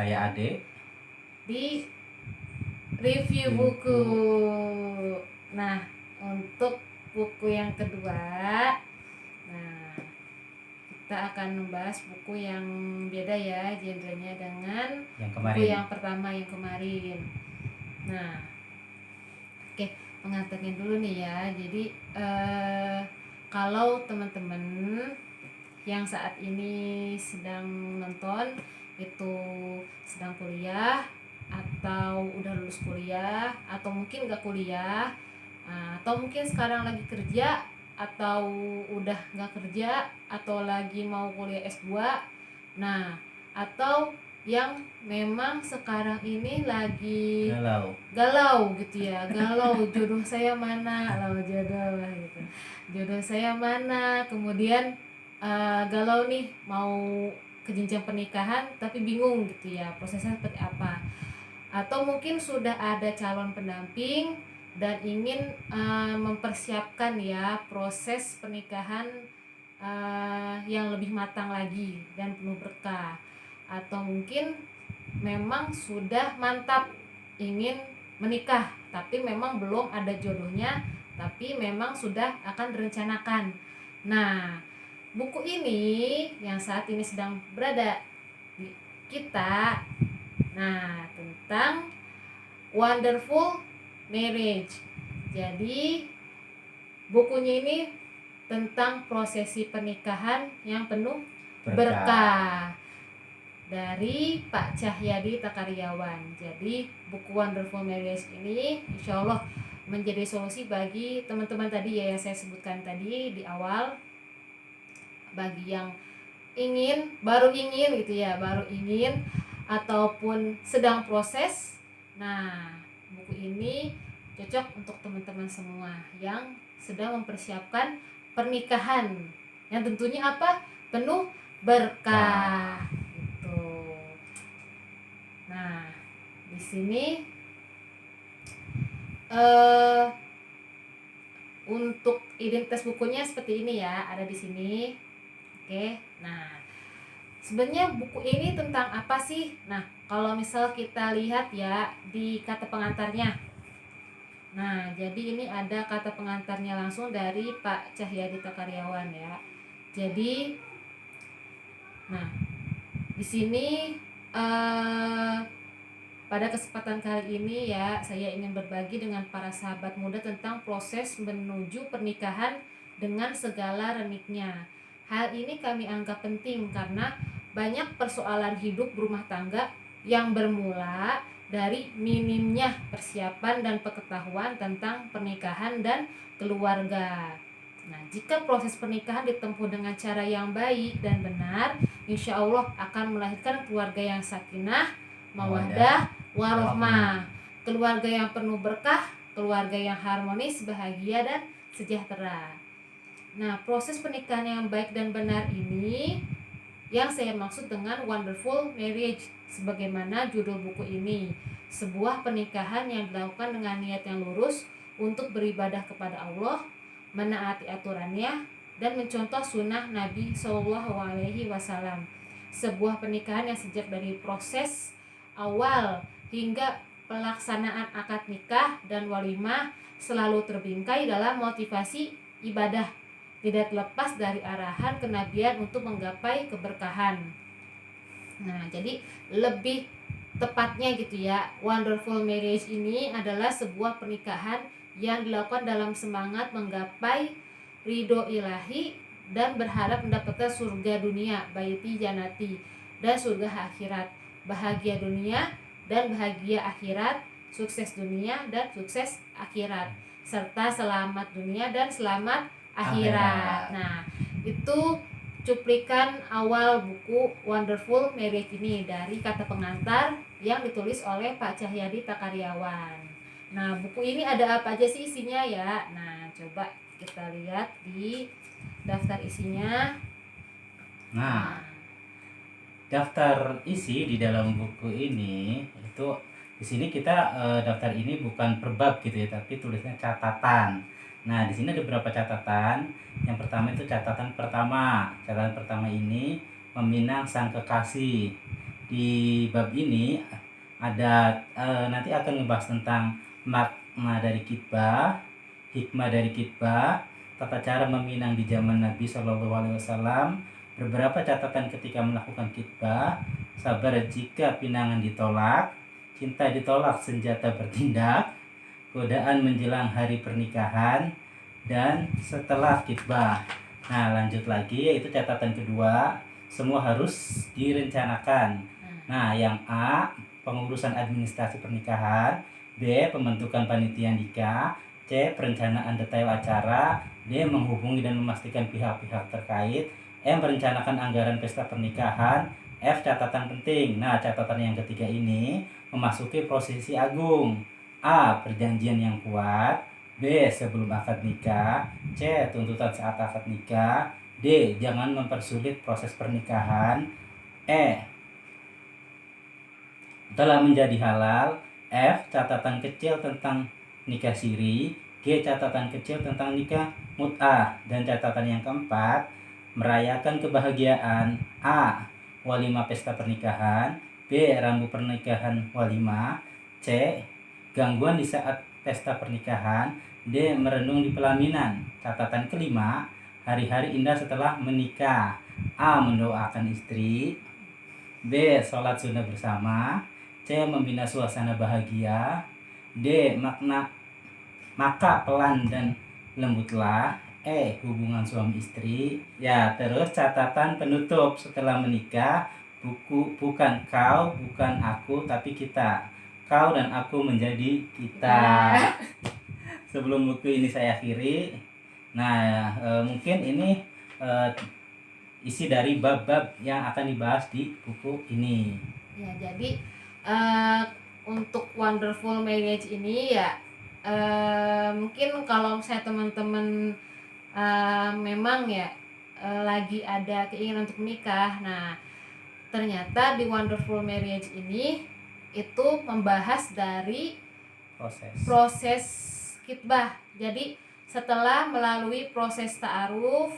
saya Ade di review buku. Nah, untuk buku yang kedua, nah kita akan membahas buku yang beda ya genrenya dengan yang buku kemarin. yang pertama yang kemarin. Nah, oke, pengantarnya dulu nih ya. Jadi kalau teman-teman yang saat ini sedang nonton itu sedang kuliah atau udah lulus kuliah atau mungkin gak kuliah atau mungkin sekarang lagi kerja atau udah gak kerja atau lagi mau kuliah S2, nah atau yang memang sekarang ini lagi galau gitu ya, galau jodoh saya mana, jodoh saya mana, kemudian galau nih mau ke jenjang pernikahan tapi bingung gitu ya prosesnya seperti apa, atau mungkin sudah ada calon pendamping dan ingin mempersiapkan ya proses pernikahan yang lebih matang lagi dan penuh berkah, atau mungkin memang sudah mantap ingin menikah tapi memang belum ada jodohnya tapi memang sudah akan direncanakan. Nah, buku ini yang saat ini sedang berada di kita, nah tentang Wonderful Marriage. Jadi bukunya ini tentang prosesi pernikahan yang penuh berkah dari Pak Cahyadi Takaryawan. Jadi buku Wonderful Marriage ini insya Allah menjadi solusi bagi teman-teman tadi ya yang saya sebutkan tadi di awal, bagi yang baru ingin gitu ya, baru ingin ataupun sedang proses. Nah, buku ini cocok untuk teman-teman semua yang sedang mempersiapkan pernikahan yang tentunya apa? Penuh berkah gitu. Nah, di sini untuk identitas bukunya seperti ini ya, ada di sini. Oke, nah sebenarnya buku ini tentang apa sih? Nah, kalau misal kita lihat ya di kata pengantarnya. Nah, jadi ini ada kata pengantarnya langsung dari Pak Cahyadi Takaryawan ya. Jadi, nah di sini pada kesempatan kali ini ya saya ingin berbagi dengan para sahabat muda tentang proses menuju pernikahan dengan segala reniknya. Hal ini kami anggap penting karena banyak persoalan hidup berumah tangga yang bermula dari minimnya persiapan dan pengetahuan tentang pernikahan dan keluarga. Nah, jika proses pernikahan ditempuh dengan cara yang baik dan benar, insya Allah akan melahirkan keluarga yang sakinah, mawaddah, warahmah, keluarga yang penuh berkah, keluarga yang harmonis, bahagia dan sejahtera. Nah, proses pernikahan yang baik dan benar ini yang saya maksud dengan Wonderful Marriage sebagaimana judul buku ini. Sebuah pernikahan yang dilakukan dengan niat yang lurus untuk beribadah kepada Allah, menaati aturannya dan mencontoh sunnah Nabi SAW. Sebuah pernikahan yang sejak dari proses awal hingga pelaksanaan akad nikah dan walimah selalu terbingkai dalam motivasi ibadah, tidak lepas dari arahan kenabian untuk menggapai keberkahan. Nah, jadi lebih tepatnya gitu ya, Wonderful Marriage ini adalah sebuah pernikahan yang dilakukan dalam semangat menggapai ridho ilahi dan berharap mendapatkan surga dunia, baiti janati, dan surga akhirat, bahagia dunia dan bahagia akhirat, sukses dunia dan sukses akhirat, serta selamat dunia dan selamat akhirat. Nah, itu cuplikan awal buku Wonderful Marriage ini dari kata pengantar yang ditulis oleh Pak Cahyadi Takaryawan. Nah, buku ini ada apa aja sih isinya ya? Nah, coba kita lihat di daftar isinya. Nah, daftar isi di dalam buku ini itu di sini kita daftar ini bukan per bab gitu ya, tapi tulisnya catatan. Nah, di sini ada beberapa catatan. Yang pertama itu catatan pertama. Catatan pertama ini meminang sang kekasih. di bab ini ada nanti akan ngebahas tentang makna dari khitbah, hikmah dari khitbah, tata cara meminang di zaman Nabi Shallallahu Alaihi Wasallam, beberapa catatan ketika melakukan khitbah, sabar jika pinangan ditolak, cinta ditolak senjata bertindak, godaan menjelang hari pernikahan, dan setelah khitbah. Nah, lanjut lagi, yaitu catatan kedua, semua harus direncanakan. Nah, yang A, pengurusan administrasi pernikahan, B, pembentukan panitia nikah, C, perencanaan detail acara, D, menghubungi dan memastikan pihak-pihak terkait, E, merencanakan anggaran pesta pernikahan, F, catatan penting. Nah, catatan yang ketiga ini memasuki prosesi agung. A, perjanjian yang kuat, B, sebelum akad nikah, C, tuntutan saat akad nikah, D, jangan mempersulit proses pernikahan, E, telah menjadi halal, F, catatan kecil tentang nikah siri, G, catatan kecil tentang nikah mut'ah, dan catatan yang keempat, merayakan kebahagiaan. A, walimah pesta pernikahan, B, rambu pernikahan walimah, C, gangguan di saat pesta pernikahan, D, merenung di pelaminan. Catatan kelima, hari-hari indah setelah menikah. A, mendoakan istri, B, sholat sunnah bersama, C, membina suasana bahagia, D, maka pelan dan lembutlah, E, hubungan suami istri. Ya, terus catatan penutup setelah menikah, bukan kau, bukan aku, tapi kita. Kau dan aku menjadi kita. Sebelum buku ini saya akhiri, nah mungkin ini isi dari bab-bab yang akan dibahas di buku ini. Ya, jadi untuk Wonderful Marriage ini ya mungkin kalau saya teman-teman memang ya lagi ada keinginan untuk menikah, nah ternyata di Wonderful Marriage ini itu membahas dari proses khitbah. Jadi setelah melalui proses ta'aruf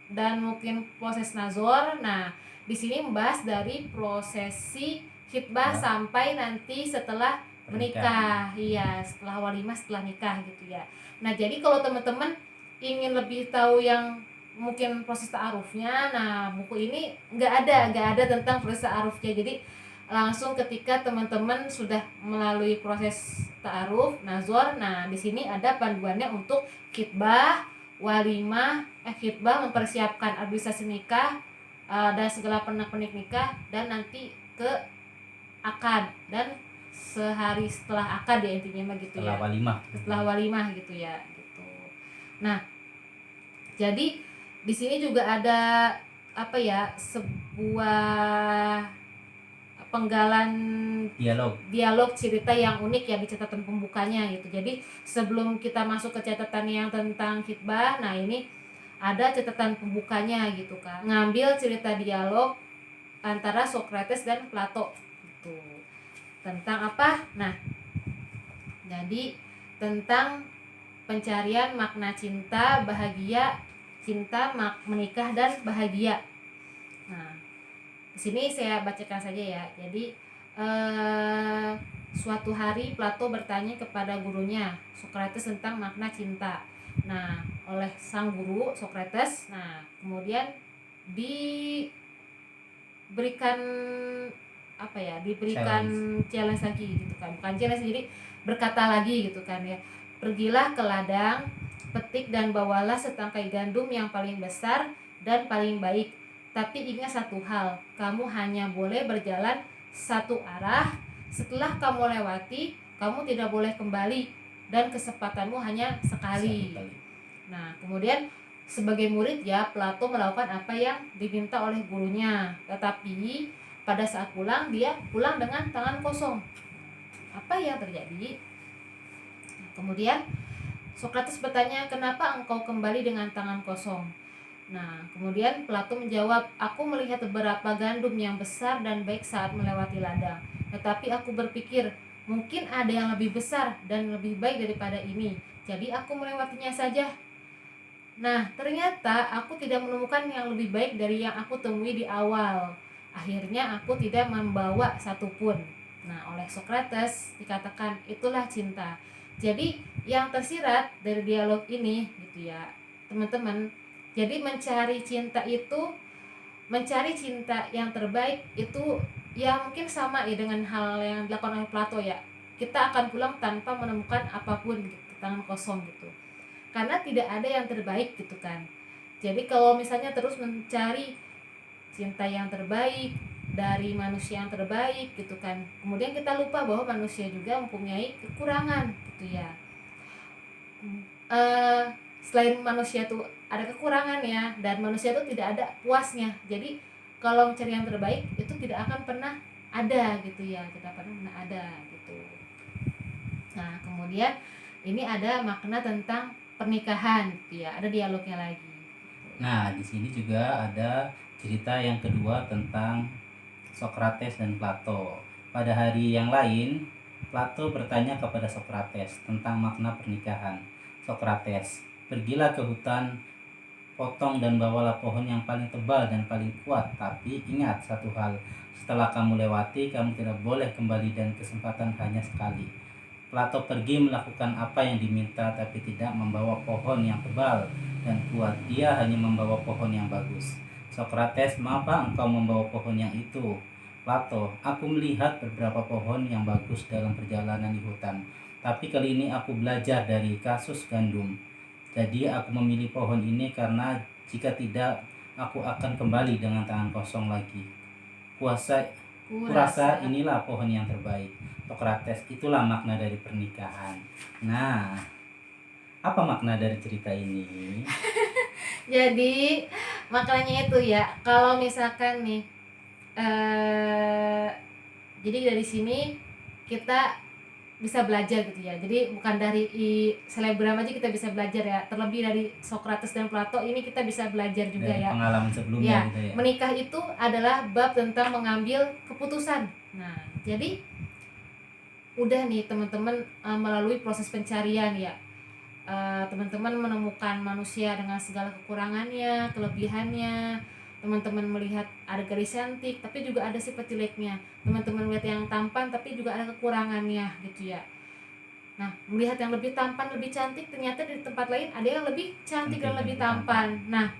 dan mungkin proses nazor, nah di sini membahas dari prosesi khitbah sampai nanti setelah menikah. Iya, setelah walimah, setelah nikah gitu ya. Nah, jadi kalau teman-teman ingin lebih tahu yang mungkin proses ta'arufnya, nah buku ini nggak ada tentang proses ta'arufnya. Jadi langsung ketika teman-teman sudah melalui proses ta'aruf, nazor, nah di sini ada panduannya untuk khitbah, walimah, khitbah mempersiapkan administrasi nikah dan segala pernak-pernik nikah, dan nanti ke akad dan sehari setelah akad ya, intinya mah gitu ya. Setelah walimah gitu ya gitu. Nah, jadi di sini juga ada apa ya, sebuah penggalan dialog cerita yang unik ya di catatan pembukanya gitu. Jadi sebelum kita masuk ke catatan yang tentang khitbah, nah ini ada catatan pembukanya gitu kan. Ngambil cerita dialog antara Socrates dan Plato gitu. Tentang apa? Nah, jadi tentang pencarian makna cinta, bahagia, menikah dan bahagia. Nah, di sini saya bacakan saja ya. Jadi suatu hari Plato bertanya kepada gurunya Socrates tentang makna cinta. Nah, oleh sang guru Socrates, nah kemudian diberikan apa ya? Diberikan challenge lagi gitu kan. Bukan challenge, jadi berkata lagi gitu kan ya. Pergilah ke ladang, petik dan bawalah setangkai gandum yang paling besar dan paling baik. Tapi ingat satu hal, kamu hanya boleh berjalan satu arah. Setelah kamu lewati, kamu tidak boleh kembali dan kesempatanmu hanya sekali. Nah, kemudian sebagai murid ya, Plato melakukan apa yang diminta oleh gurunya. Tetapi pada saat pulang, dia pulang dengan tangan kosong. Apa yang terjadi? Nah, kemudian Socrates bertanya, kenapa engkau kembali dengan tangan kosong? Nah, kemudian Plato menjawab, aku melihat beberapa gandum yang besar dan baik saat melewati ladang. Tetapi aku berpikir, mungkin ada yang lebih besar dan lebih baik daripada ini. Jadi aku melewatinya saja. Nah, ternyata aku tidak menemukan yang lebih baik dari yang aku temui di awal. Akhirnya aku tidak membawa satupun. Nah, oleh Socrates dikatakan itulah cinta. Jadi yang tersirat dari dialog ini gitu ya, teman-teman. Jadi mencari cinta yang terbaik itu ya mungkin sama ya dengan hal yang dilakukan oleh Plato ya. Kita akan pulang tanpa menemukan apapun gitu, tangan kosong gitu. Karena tidak ada yang terbaik gitu kan. Jadi kalau misalnya terus mencari cinta yang terbaik dari manusia yang terbaik gitu kan, kemudian kita lupa bahwa manusia juga mempunyai kekurangan gitu ya. eh, Selain manusia tuh ada kekurangan ya, dan manusia tuh tidak ada puasnya. Jadi kalau mencari yang terbaik itu tidak akan pernah ada gitu ya, tidak pernah ada gitu. Nah kemudian ini ada makna tentang pernikahan gitu ya, ada dialognya lagi. Nah, di sini juga ada cerita yang kedua tentang Sokrates dan Plato. Pada hari yang lain, Plato bertanya kepada Sokrates tentang makna pernikahan. Sokrates, pergilah ke hutan, potong dan bawalah pohon yang paling tebal dan paling kuat. Tapi ingat satu hal, setelah kamu lewati, kamu tidak boleh kembali dan kesempatan hanya sekali. Plato pergi melakukan apa yang diminta tapi tidak membawa pohon yang tebal dan kuat. Dia hanya membawa pohon yang bagus. Sokrates, mengapa engkau membawa pohon yang itu? Plato, aku melihat beberapa pohon yang bagus dalam perjalanan di hutan. Tapi kali ini aku belajar dari kasus gandum. Jadi aku memilih pohon ini karena jika tidak, aku akan kembali dengan tangan kosong lagi. Kurasa inilah pohon yang terbaik. Sokrates, itulah makna dari pernikahan. Nah, apa makna dari cerita ini? Jadi maknanya itu ya, kalau misalkan nih jadi dari sini kita bisa belajar gitu ya. Jadi bukan dari selebgram aja kita bisa belajar ya, terlebih dari Socrates dan Plato ini kita bisa belajar juga dari ya. Pengalaman sebelumnya Ya, gitu ya. menikah itu adalah bab tentang mengambil keputusan. Nah, jadi udah nih teman-teman melalui proses pencarian ya, teman-teman menemukan manusia dengan segala kekurangannya, kelebihannya. Teman-teman melihat ada gadis cantik tapi juga ada sifat jeleknya. Teman-teman melihat yang tampan tapi juga ada kekurangannya gitu ya. Nah, melihat yang lebih tampan, lebih cantik, ternyata di tempat lain ada yang lebih cantik dan lebih tampan. Nah,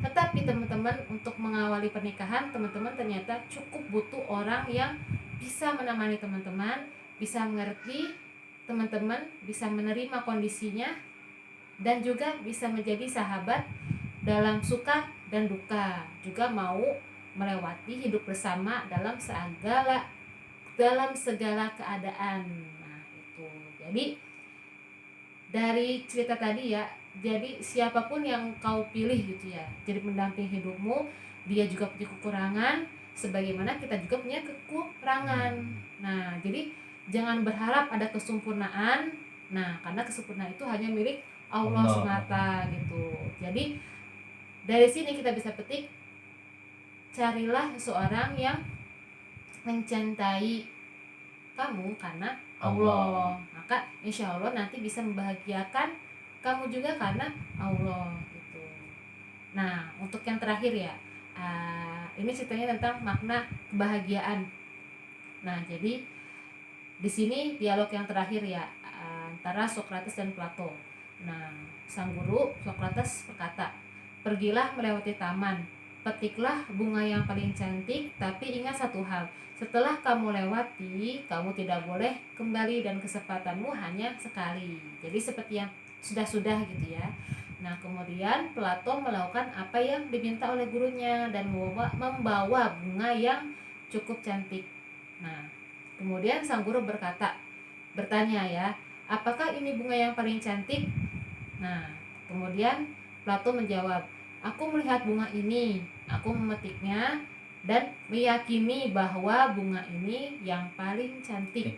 tetapi teman-teman untuk mengawali pernikahan, teman-teman ternyata cukup butuh orang yang bisa menemani teman-teman, bisa mengerti teman-teman, bisa menerima kondisinya, dan juga bisa menjadi sahabat dalam suka dan duka, juga mau melewati hidup bersama dalam segala keadaan. Nah, itu. Jadi dari cerita tadi ya, jadi siapapun yang kau pilih gitu ya, jadi pendamping hidupmu, dia juga punya kekurangan sebagaimana kita juga punya kekurangan. Nah, jadi jangan berharap ada kesempurnaan. Nah, karena kesempurnaan itu hanya milik Allah semata gitu. Jadi dari sini kita bisa petik, carilah seseorang yang mencintai kamu karena Allah. Maka insya Allah nanti bisa membahagiakan kamu juga karena Allah gitu. Nah, untuk yang terakhir ya, ini ceritanya tentang makna kebahagiaan. Nah, jadi di sini dialog yang terakhir ya, antara Socrates dan Plato. Nah, sang guru Socrates berkata, pergilah melewati taman, petiklah bunga yang paling cantik, tapi ingat satu hal, setelah kamu lewati, kamu tidak boleh kembali dan kesempatanmu hanya sekali. Jadi seperti yang sudah-sudah gitu ya. Nah, kemudian Plato melakukan apa yang diminta oleh gurunya dan membawa bunga yang cukup cantik. Nah, kemudian sang guru bertanya ya, apakah ini bunga yang paling cantik? Nah, kemudian Plato menjawab, aku melihat bunga ini, aku memetiknya dan meyakini bahwa bunga ini yang paling cantik.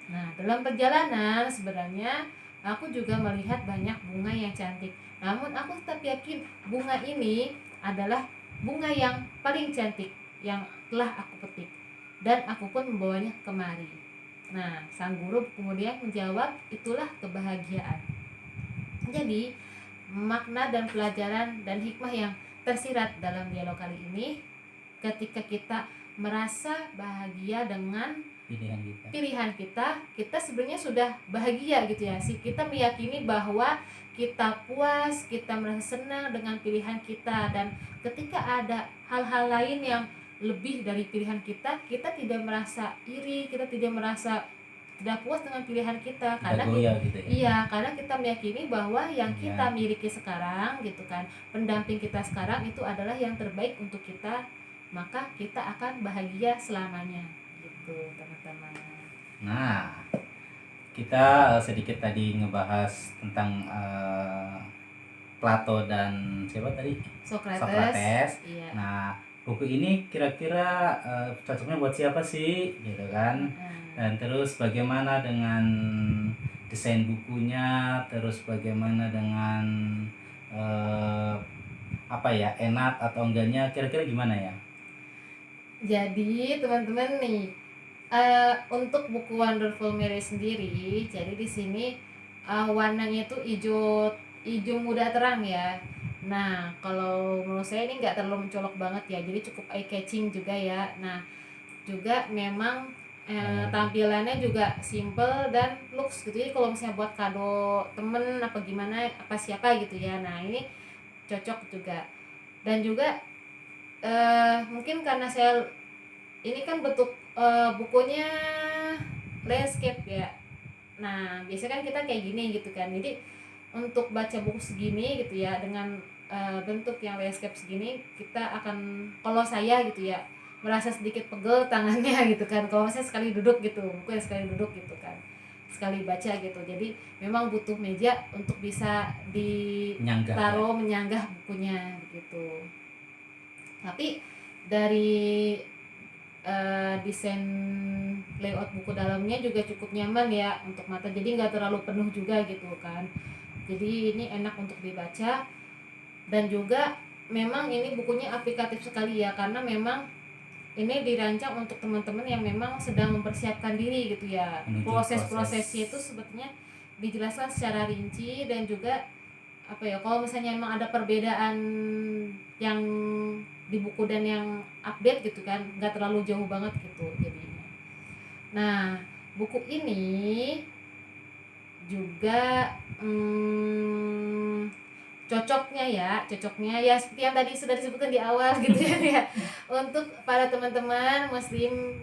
Nah, dalam perjalanan sebenarnya aku juga melihat banyak bunga yang cantik. Namun aku tetap yakin bunga ini adalah bunga yang paling cantik yang telah aku petik. Dan aku pun membawanya kemari. Nah, sang guru kemudian menjawab, itulah kebahagiaan. Jadi, makna dan pelajaran dan hikmah yang tersirat dalam dialog kali ini, ketika kita merasa bahagia dengan pilihan kita. pilihan kita sebenarnya sudah bahagia gitu ya. Kita meyakini bahwa kita puas, kita merasa senang dengan pilihan kita, dan ketika ada hal-hal lain yang lebih dari pilihan kita tidak merasa iri, kita tidak merasa tidak puas dengan pilihan kita, karena goyah gitu ya. iya, karena kita meyakini bahwa yang Iya. kita miliki sekarang gitu kan, pendamping kita sekarang itu adalah yang terbaik untuk kita, maka kita akan bahagia selamanya gitu teman-teman. Nah, kita sedikit tadi ngebahas tentang Plato dan siapa tadi? Socrates. Iya. Nah, buku ini kira-kira cocoknya buat siapa sih, gitu kan? Dan terus bagaimana dengan desain bukunya, terus bagaimana dengan enak atau enggaknya, kira-kira gimana ya? Jadi teman-teman nih, untuk buku Wonderful Mary sendiri, jadi di sini warnanya itu hijau muda terang ya. Nah, kalau menurut saya ini nggak terlalu mencolok banget ya, jadi cukup eye catching juga ya. Nah, juga memang tampilannya juga simple dan looks gitu. Jadi kalau misalnya buat kado temen apa gimana, apa siapa gitu ya, nah ini cocok juga. Dan juga mungkin karena saya ini kan bentuk bukunya landscape ya. Nah, biasanya kan kita kayak gini gitu kan. Jadi untuk baca buku segini gitu ya, dengan bentuk yang landscape segini, kita akan, kalau saya gitu ya, merasa sedikit pegel tangannya gitu kan. Kalau saya sekali duduk gitu, buku yang sekali duduk gitu kan, sekali baca gitu. Jadi memang butuh meja untuk bisa ditaruh menyanggah bukunya gitu. Tapi dari desain layout buku dalamnya juga cukup nyaman ya untuk mata, jadi nggak terlalu penuh juga gitu kan. Jadi ini enak untuk dibaca, dan juga memang ini bukunya aplikatif sekali ya, karena memang ini dirancang untuk teman-teman yang memang sedang mempersiapkan diri gitu ya. Proses-prosesnya itu sebetulnya dijelaskan secara rinci, dan juga kalau misalnya memang ada perbedaan yang di buku dan yang update gitu kan, nggak terlalu jauh banget gitu jadinya. Nah, buku ini juga cocoknya ya seperti yang tadi sudah disebutkan di awal gitu ya, untuk para teman-teman muslim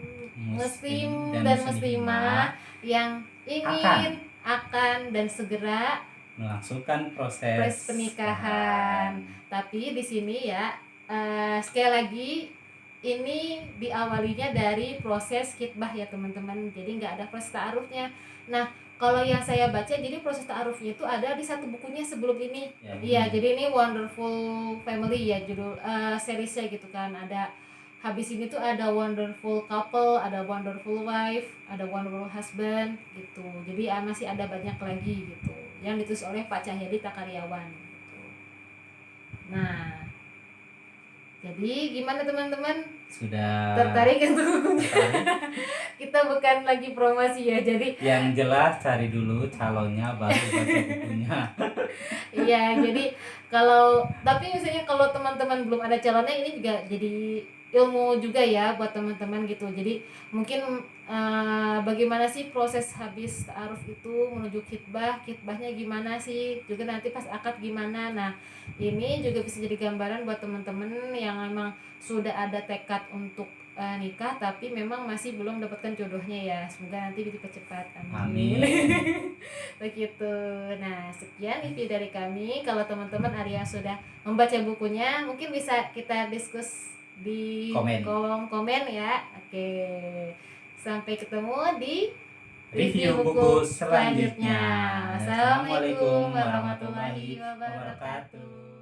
dan muslimah yang ingin akan dan segera melangsungkan proses pernikahan. Tapi di sini ya, sekali lagi ini diawalinya dari proses khitbah ya teman-teman, jadi nggak ada proses ta'arufnya. Nah, kalau yang saya baca, jadi proses ta'arufnya itu ada di satu bukunya sebelum ini. Iya, jadi ini Wonderful Family ya judul seriesnya gitu kan. Ada habis ini tuh ada Wonderful Couple, ada Wonderful Wife, ada Wonderful Husband gitu. Jadi masih ada banyak lagi gitu yang ditulis oleh Pak Cahyadi Takaryawan gitu. Nah, jadi gimana teman-teman? Sudah tertarik untuk kita bukan lagi promosi ya, jadi yang jelas cari dulu calonnya baru baca bukunya. Iya, jadi tapi misalnya kalau teman-teman belum ada calonnya, ini juga jadi ilmu juga ya buat teman-teman gitu. Jadi mungkin bagaimana sih proses habis ta'aruf itu menuju khitbahnya gimana sih, juga nanti pas akad gimana. Nah, ini juga bisa jadi gambaran buat teman-teman yang memang sudah ada tekad untuk nikah tapi memang masih belum dapatkan jodohnya ya. Semoga nanti dipercepat, amin. Begitu. Nah, sekian review dari kami. Kalau teman-teman ada yang sudah membaca bukunya, mungkin bisa kita diskus di kolom komen ya. Oke, sampai ketemu di review buku selanjutnya. Assalamualaikum warahmatullahi wabarakatuh.